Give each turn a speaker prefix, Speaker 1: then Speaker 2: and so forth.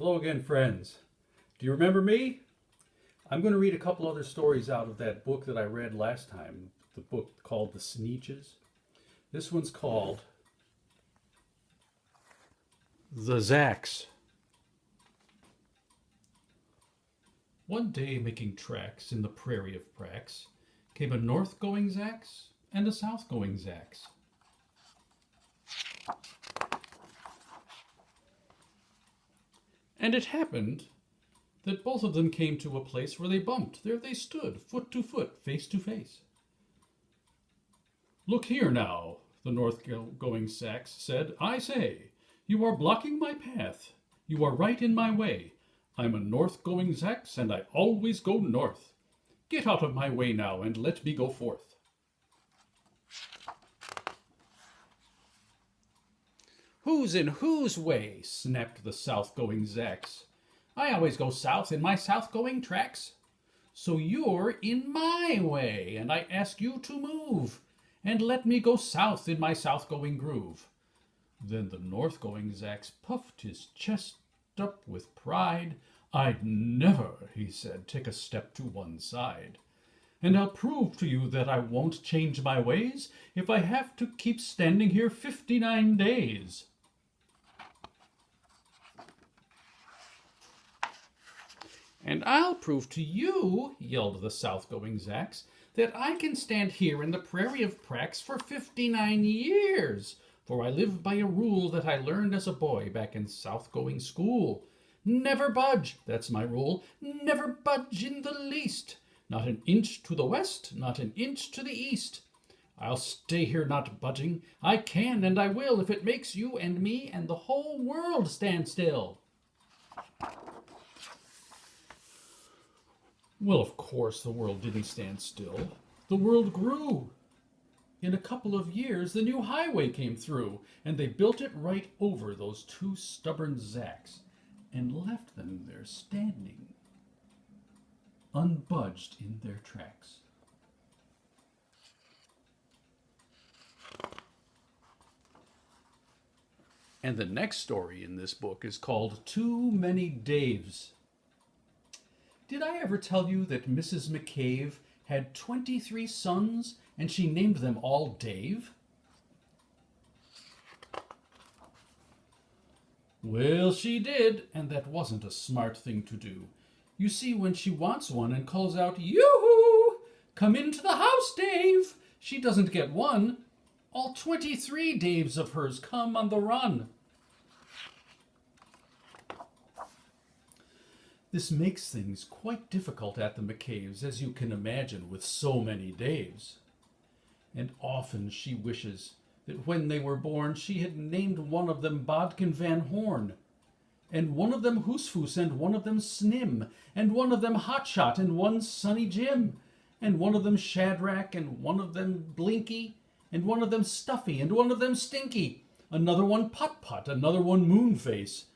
Speaker 1: Hello again, friends. Do you remember me? I'm going to read a couple other stories out of that book that I read last time, the book called The Sneetches. This one's called The Zacks. One day, making tracks in the prairie of Prax, came a north-going Zacks and a south-going Zacks. And it happened that both of them came to a place where they bumped. There they stood, foot to foot, face to face. "Look here now," the north-going Zacks said. "I say, you are blocking my path. You are right in my way. I'm a north-going Zacks, and I always go north. Get out of my way now, and let me go forth." "Who's in whose way?" snapped the south-going Zacks. "I always go south in my south-going tracks. So you're in my way, and I ask you to move, and let me go south in my south-going groove." Then the north-going Zacks puffed his chest up with pride. "I'd never," he said, "take a step to one side. And I'll prove to you that I won't change my ways if I have to keep standing here 59 days. "And I'll prove to you," yelled the south-going Zacks, "that I can stand here in the prairie of Prax for 59 years, for I live by a rule that I learned as a boy back in south-going school. Never budge, that's my rule, never budge in the least. Not an inch to the west, not an inch to the east. I'll stay here not budging. I can and I will if it makes you and me and the whole world stand still." Well, of course, the world didn't stand still. The world grew. In a couple of years, the new highway came through, and they built it right over those two stubborn Zacks and left them there standing, unbudged in their tracks. And the next story in this book is called Too Many Daves. Did I ever tell you that Mrs. McCabe had 23 sons and she named them all Dave? Well, she did, and that wasn't a smart thing to do. You see, when she wants one and calls out, "Yoo-hoo! Come into the house, Dave!" she doesn't get one. All 23 Daves of hers come on the run. This makes things quite difficult at the McCaves, as you can imagine, with so many Daves. And often she wishes that when they were born she had named one of them Bodkin Van Horn, and one of them Hoosfoos, and one of them Snim, and one of them Hotshot, and one Sunny Jim, and one of them Shadrach, and one of them Blinky, and one of them Stuffy, and one of them Stinky, another one Putt-Putt, another one Moonface,